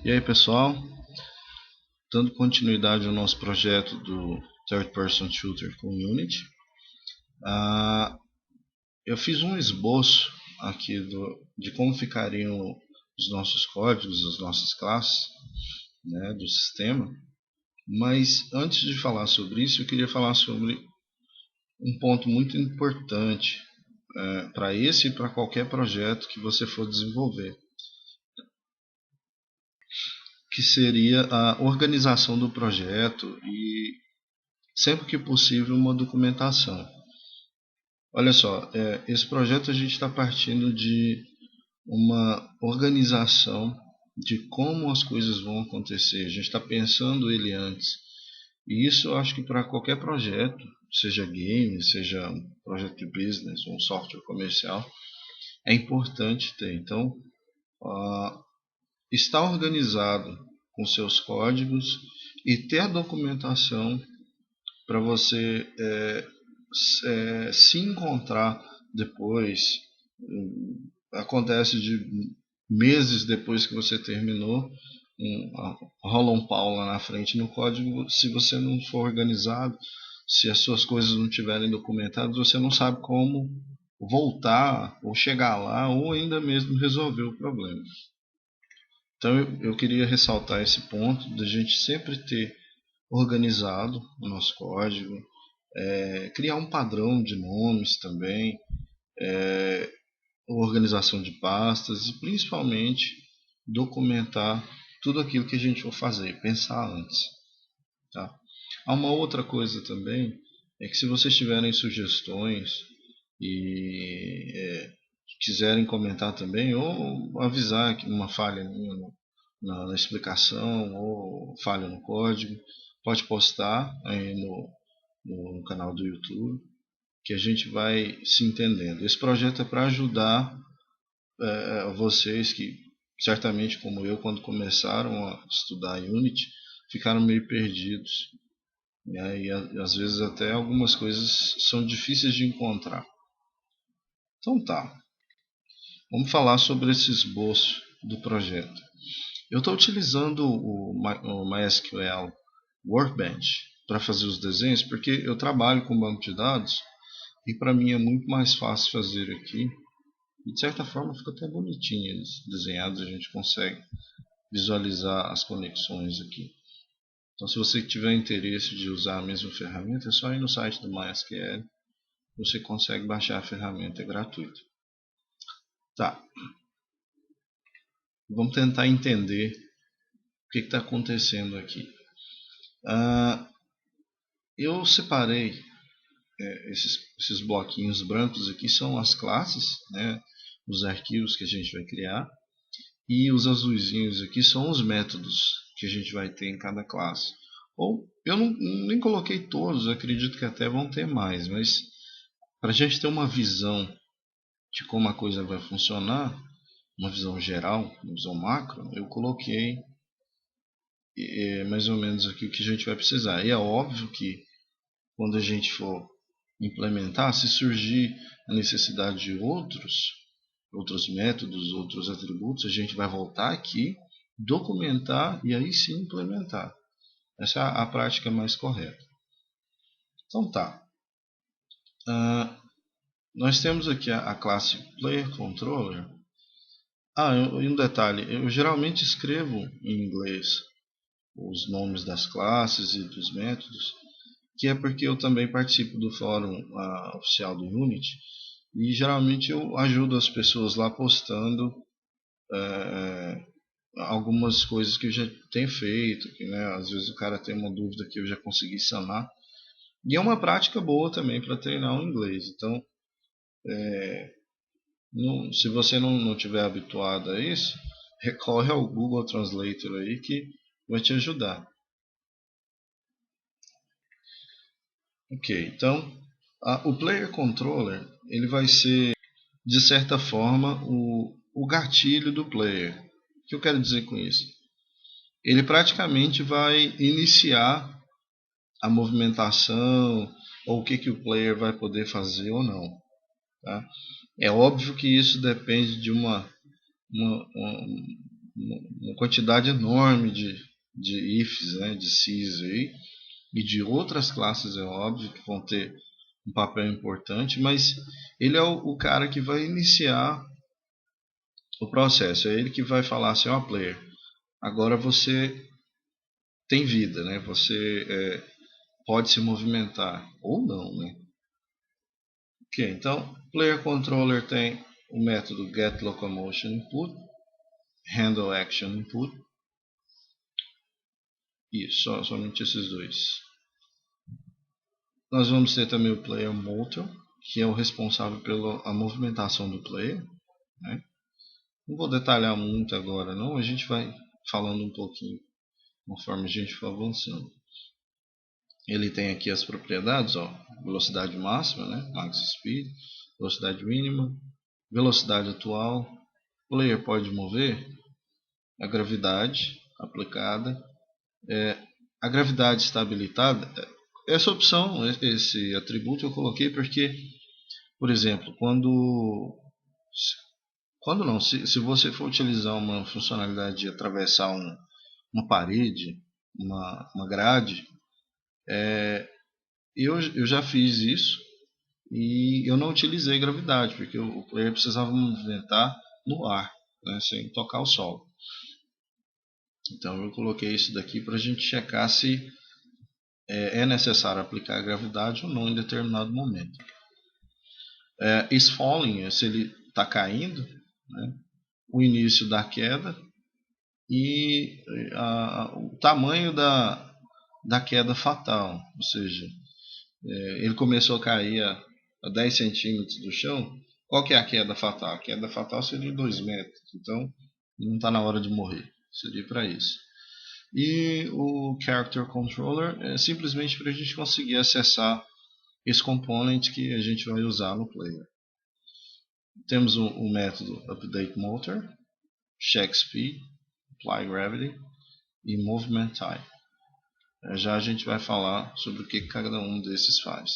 E aí, pessoal, dando continuidade ao nosso projeto do Third Person Shooter com Unity, eu fiz um esboço aqui de como ficariam os nossos códigos, as nossas classes, né, do sistema. Mas antes de falar sobre isso, eu queria falar sobre um ponto muito importante para esse e para qualquer projeto que você for desenvolver, que seria a organização do projeto e, sempre que possível, uma documentação. Olha só, esse projeto a gente está partindo de uma organização de como as coisas vão acontecer. A gente está pensando ele antes. E isso eu acho que para qualquer projeto, seja game, seja um projeto de business ou um software comercial, é importante ter. Então, estar organizado com seus códigos e ter a documentação para você se encontrar depois. Acontece de meses depois que você terminou, rola um pau lá na frente no código. Se você não for organizado, se as suas coisas não estiverem documentadas, você não sabe como voltar ou chegar lá ou ainda mesmo resolver o problema. Então eu queria ressaltar esse ponto de a gente sempre ter organizado o nosso código, criar um padrão de nomes também, organização de pastas e principalmente documentar tudo aquilo que a gente for fazer, pensar antes. Tá? Há uma outra coisa também, é que se vocês tiverem sugestões e quiserem comentar também, ou avisar que uma falha na explicação ou falha no código, pode postar aí no canal do YouTube, que a gente vai se entendendo. Esse projeto é para ajudar vocês que, certamente como eu, quando começaram a estudar Unity, ficaram meio perdidos, né? E às vezes até algumas coisas são difíceis de encontrar. Então tá, vamos falar sobre esse esboço do projeto. Eu estou utilizando o MySQL Workbench para fazer os desenhos, porque eu trabalho com banco de dados e para mim é muito mais fácil fazer aqui. E de certa forma fica até bonitinho eles desenhados, a gente consegue visualizar as conexões aqui. Então, se você tiver interesse de usar a mesma ferramenta, é só ir no site do MySQL, você consegue baixar a ferramenta, é gratuito. Tá, vamos tentar entender o que está acontecendo aqui. Eu separei esses bloquinhos brancos aqui, são as classes, né, os arquivos que a gente vai criar, e os azuisinhos aqui são os métodos que a gente vai ter em cada classe. Ou eu nem coloquei todos, acredito que até vão ter mais, mas para a gente ter uma visão de como a coisa vai funcionar, uma visão geral, uma visão macro, eu coloquei mais ou menos aqui o que a gente vai precisar. E é óbvio que quando a gente for implementar, se surgir a necessidade de outros métodos, outros atributos, a gente vai voltar aqui, documentar e aí sim implementar. Essa é a prática mais correta. Então tá. Nós temos aqui a classe Player Controller. E um detalhe, eu geralmente escrevo em inglês os nomes das classes e dos métodos, que é porque eu também participo do fórum oficial do Unity, e geralmente eu ajudo as pessoas lá postando algumas coisas que eu já tenho feito, que, né, às vezes o cara tem uma dúvida que eu já consegui sanar. E é uma prática boa também para treinar o inglês. Então, se você não tiver habituado a isso, recorre ao Google Translator aí que vai te ajudar. Ok, então o Player Controller ele vai ser, de certa forma, o gatilho do player. O que eu quero dizer com isso? Ele praticamente vai iniciar a movimentação ou o que o player vai poder fazer ou não. Tá? É óbvio que isso depende de uma uma quantidade enorme de ifs, né, de sys aí, e de outras classes, é óbvio, que vão ter um papel importante, mas ele é o cara que vai iniciar o processo, é ele que vai falar assim, ó, player, agora você tem vida, né? Você pode se movimentar ou não, né? Ok, então player controller tem o método get locomotion input, handle action input, e somente esses dois. Nós vamos ter também o player motor, que é o responsável pela movimentação do player, né? Não vou detalhar muito agora, não. A gente vai falando um pouquinho conforme a gente for avançando. Ele tem aqui as propriedades, ó, velocidade máxima, né, max speed, velocidade mínima, velocidade atual, o player pode mover, a gravidade aplicada, a gravidade está habilitada. Essa opção, esse atributo eu coloquei porque, por exemplo, quando não, se você for utilizar uma funcionalidade de atravessar uma parede, uma grade, eu já fiz isso e eu não utilizei gravidade, porque o player precisava movimentar no ar, né, sem tocar o solo. Então eu coloquei isso daqui para a gente checar se é necessário aplicar a gravidade ou não em determinado momento. Is falling, se ele está caindo, né, o início da queda e o tamanho da queda fatal, ou seja, ele começou a cair a 10 centímetros do chão. Qual que é a queda fatal? A queda fatal seria 2 metros, então não está na hora de morrer, seria para isso. E o Character Controller é simplesmente para a gente conseguir acessar esse component que a gente vai usar no player. Temos o método Update Motor, Check Speed, Apply Gravity e Movement Type. Já a gente vai falar sobre o que cada um desses faz.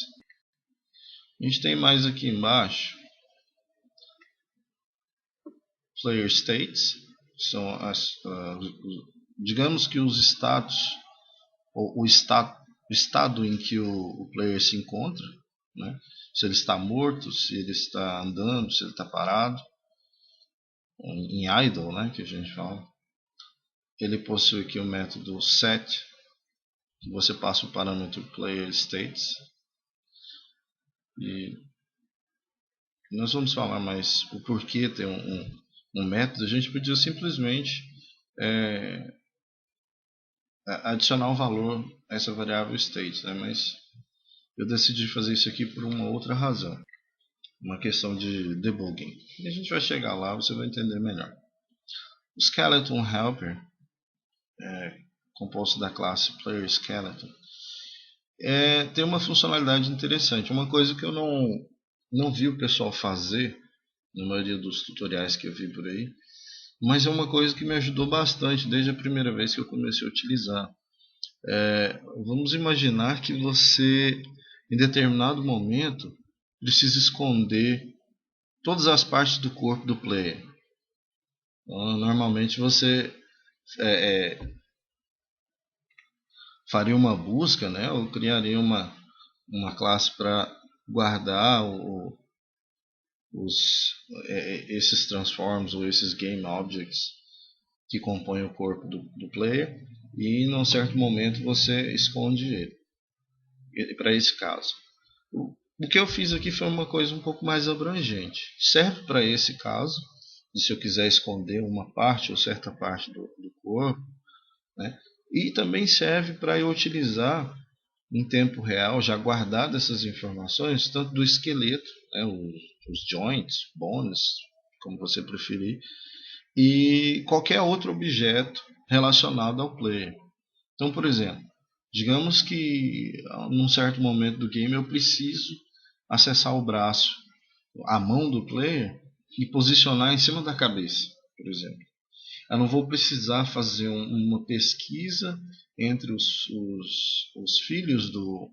A gente tem mais aqui embaixo Player States, são digamos que os status, ou o estado em que o player se encontra, né? Se ele está morto, se ele está andando, se ele está parado, em idle, né, que a gente fala. Ele possui aqui o método set, que você passa o parâmetro player states, e nós vamos falar mais o porquê ter um método. A gente podia simplesmente adicionar um valor a essa variável state, né? Mas eu decidi fazer isso aqui por uma outra razão, uma questão de debugging. E a gente vai chegar lá, você vai entender melhor. O Skeleton Helper, composto da classe Player Skeleton, tem uma funcionalidade interessante. Uma coisa que eu não vi o pessoal fazer na maioria dos tutoriais que eu vi por aí, mas é uma coisa que me ajudou bastante desde a primeira vez que eu comecei a utilizar. Vamos imaginar que você, em determinado momento, precisa esconder todas as partes do corpo do player. Então, normalmente você faria uma busca, né, ou criaria uma classe para guardar esses transforms ou esses game objects que compõem o corpo do player, e em um certo momento você esconde ele para esse caso. O que eu fiz aqui foi uma coisa um pouco mais abrangente. Serve para esse caso, se eu quiser esconder uma parte ou certa parte do corpo, né? E também serve para eu utilizar em tempo real, já guardado essas informações, tanto do esqueleto, né, os joints, bones, como você preferir, e qualquer outro objeto relacionado ao player. Então, por exemplo, digamos que num certo momento do game eu preciso acessar o braço, a mão do player e posicionar em cima da cabeça, por exemplo. Eu não vou precisar fazer uma pesquisa entre os filhos do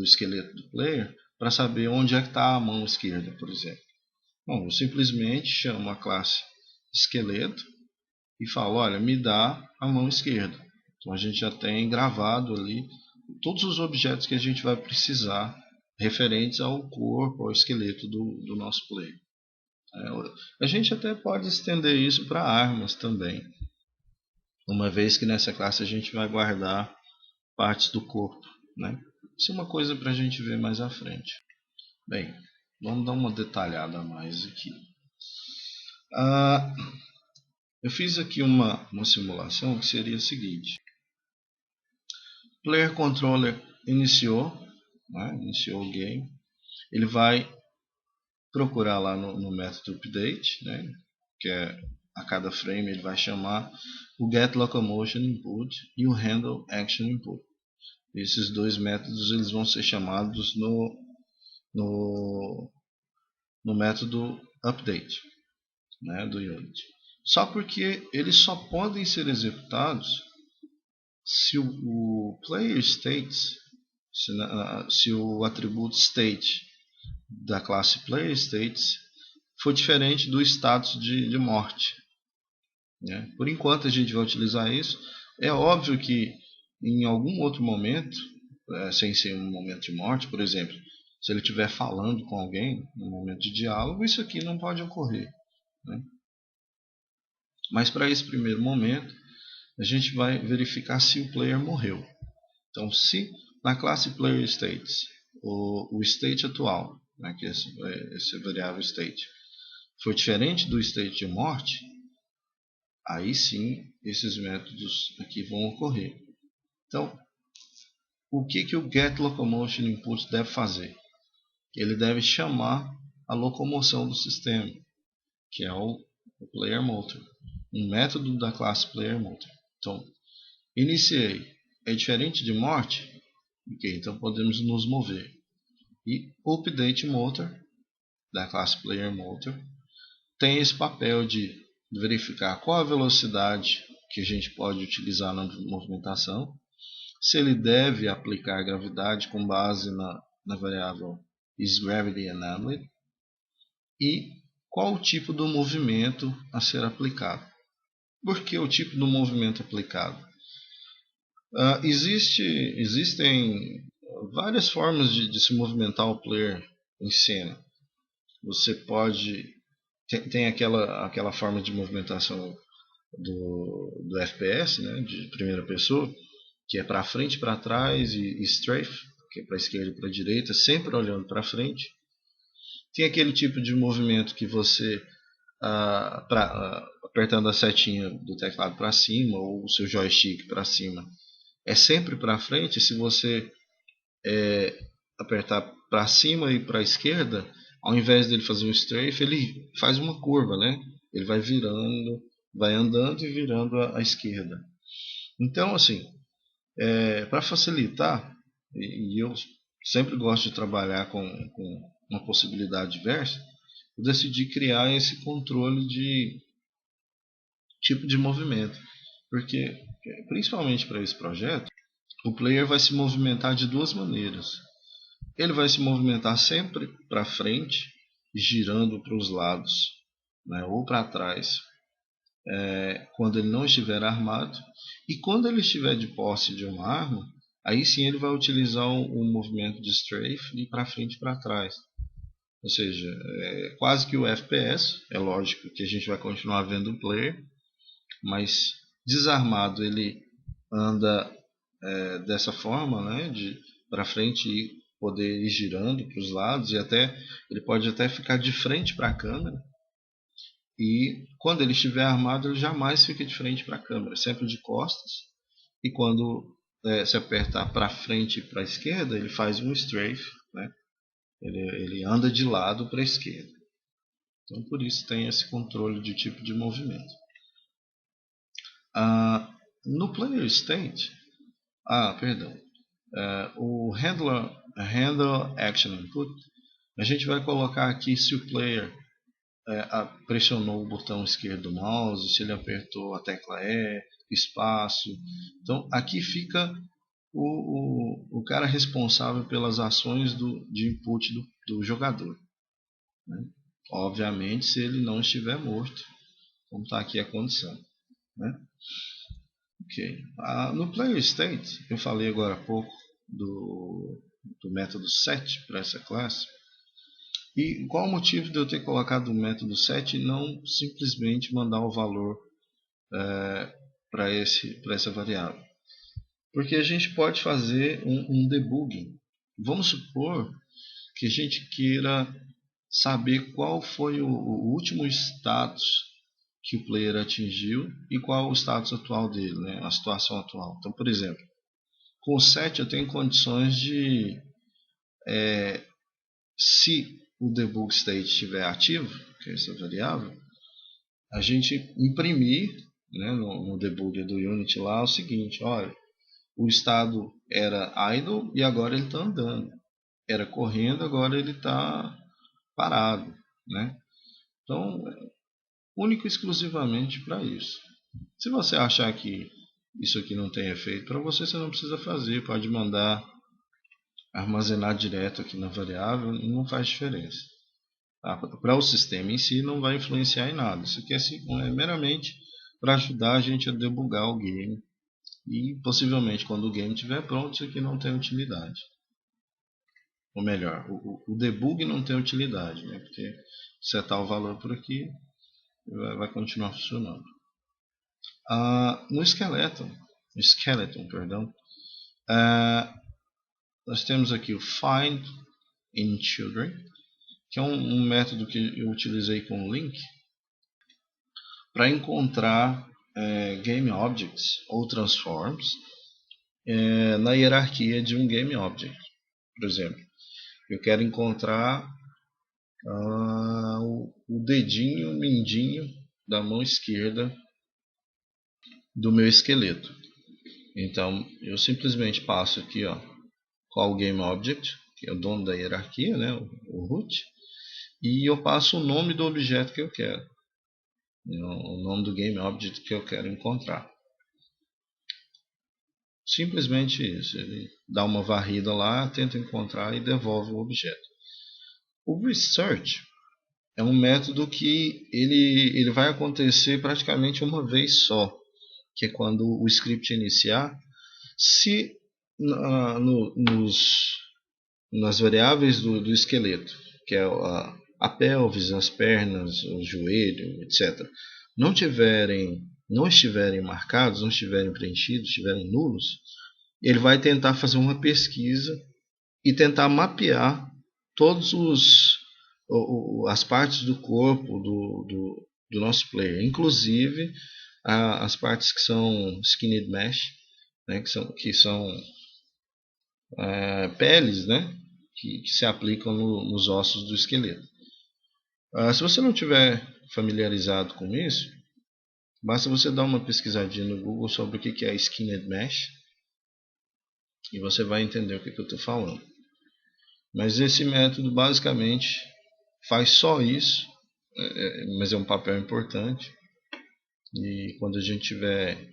esqueleto do player para saber onde é que está a mão esquerda, por exemplo. Bom, eu simplesmente chamo a classe esqueleto e falo, olha, me dá a mão esquerda. Então a gente já tem gravado ali todos os objetos que a gente vai precisar referentes ao corpo, ao esqueleto do nosso player. A gente até pode estender isso para armas também, uma vez que nessa classe a gente vai guardar partes do corpo, né? Isso é uma coisa para a gente ver mais à frente. Bem, vamos dar uma detalhada a mais aqui. Eu fiz aqui uma simulação que seria a seguinte. Player Controller iniciou, né? Iniciou o game. Ele vai procurar lá no método update, né? Que é a cada frame ele vai chamar o get locomotion input e o handle action input. Esses dois métodos eles vão ser chamados no método update, né, do Unity. Só porque eles só podem ser executados se o player states, se o atributo state da classe player states for diferente do status de morte. Né? Por enquanto a gente vai utilizar isso. É óbvio que em algum outro momento, sem ser um momento de morte, por exemplo, se ele estiver falando com alguém no momento de diálogo, isso aqui não pode ocorrer. Né? Mas para esse primeiro momento, a gente vai verificar se o player morreu. Então, se na classe player states o state atual, né, que é esse variável state, for diferente do state de morte, aí sim esses métodos aqui vão ocorrer. Então, o que o getLocomotion input deve fazer? Ele deve chamar a locomoção do sistema, que é o player motor, um método da classe player motor. Então, iniciei, é diferente de morte, ok, então podemos nos mover. E o update motor da classe player motor tem esse papel de verificar qual a velocidade que a gente pode utilizar na movimentação, se ele deve aplicar gravidade com base na variável isGravityEnabled e qual o tipo do movimento a ser aplicado. Por que o tipo do movimento aplicado? Existem várias formas de se movimentar o player em cena. Você pode... Tem aquela forma de movimentação do FPS, né, de primeira pessoa, que é para frente, para trás e strafe, que é para esquerda e para direita, sempre olhando para frente. Tem aquele tipo de movimento que você, apertando a setinha do teclado para cima ou o seu joystick para cima, é sempre para frente. Se você apertar para cima e para a esquerda, ao invés dele fazer um strafe, ele faz uma curva, né? Ele vai virando, vai andando e virando à esquerda. Então, assim, para facilitar, e eu sempre gosto de trabalhar com uma possibilidade diversa, eu decidi criar esse controle de tipo de movimento. Porque, principalmente para esse projeto, o player vai se movimentar de duas maneiras. Ele vai se movimentar sempre para frente, girando para os lados, né, ou para trás, quando ele não estiver armado. E quando ele estiver de posse de uma arma, aí sim ele vai utilizar o movimento de strafe de para frente e para trás. Ou seja, quase que o FPS. É lógico que a gente vai continuar vendo o player, mas desarmado ele anda dessa forma, né, de para frente e poder ir girando para os lados, e até ele pode até ficar de frente para a câmera. E quando ele estiver armado, ele jamais fica de frente para a câmera, sempre de costas. E quando se apertar para frente e para a esquerda, ele faz um strafe, né? Ele anda de lado para a esquerda. Então, por isso tem esse controle de tipo de movimento. No player state, perdão, o handle action input, a gente vai colocar aqui se o player pressionou o botão esquerdo do mouse, se ele apertou a tecla E, espaço. Então aqui fica o cara responsável pelas ações de input do jogador, né? Obviamente se ele não estiver morto, como está aqui a condição. né? Ok. No player state, eu falei agora há pouco do método set para essa classe. E qual o motivo de eu ter colocado o método set e não simplesmente mandar o valor para essa variável? Porque a gente pode fazer um debugging. Vamos supor que a gente queira saber qual foi o último status que o player atingiu e qual o status atual dele, né? A situação atual. Então, por exemplo, com o set eu tenho condições de, se o debug state estiver ativo, que é essa variável, a gente imprimir, né, no debugger do Unity lá o seguinte: olha, o estado era idle e agora ele está andando, era correndo, agora ele está parado, né? Então, único e exclusivamente para isso. Se você achar que isso aqui não tem efeito para você, você não precisa fazer, pode mandar armazenar direto aqui na variável e não faz diferença. Tá? Para o sistema em si não vai influenciar em nada. Isso aqui é meramente para ajudar a gente a debugar o game. E possivelmente quando o game estiver pronto, isso aqui não tem utilidade. Ou melhor, o debug não tem utilidade, né? Porque setar o valor por aqui vai continuar funcionando. No skeleton, perdão, nós temos aqui o find in children, que é um método que eu utilizei com o link para encontrar game objects ou transforms na hierarquia de um game object. Por exemplo, eu quero encontrar o dedinho mindinho da mão esquerda do meu esqueleto. Então eu simplesmente passo aqui, ó, qual game object, que é o dono da hierarquia, né, o root, e eu passo o nome do objeto que eu quero, o nome do game object que eu quero encontrar. Simplesmente isso, ele dá uma varrida lá, tenta encontrar e devolve o objeto. O research é um método que ele vai acontecer praticamente uma vez só, que é quando o script iniciar. Se nas variáveis do esqueleto, que é a pelvis, as pernas, o joelho, etc., não estiverem marcados, não estiverem preenchidos, estiverem nulos, ele vai tentar fazer uma pesquisa e tentar mapear todos as partes do corpo do nosso player, inclusive as partes que são skinned mesh, né, que são peles, né, que se aplicam nos ossos do esqueleto. Se você não tiver familiarizado com isso, basta você dar uma pesquisadinha no Google sobre o que é skinned mesh e você vai entender o que eu estou falando. Mas esse método basicamente faz só isso, mas é um papel importante. E quando a gente tiver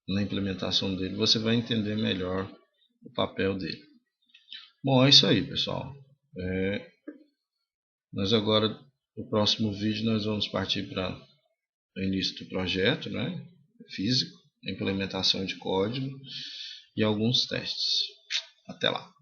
na implementação dele, você vai entender melhor o papel dele. Bom, é isso aí, pessoal. Nós agora, no próximo vídeo, nós vamos partir para o início do projeto, né, físico, implementação de código e alguns testes. Até lá!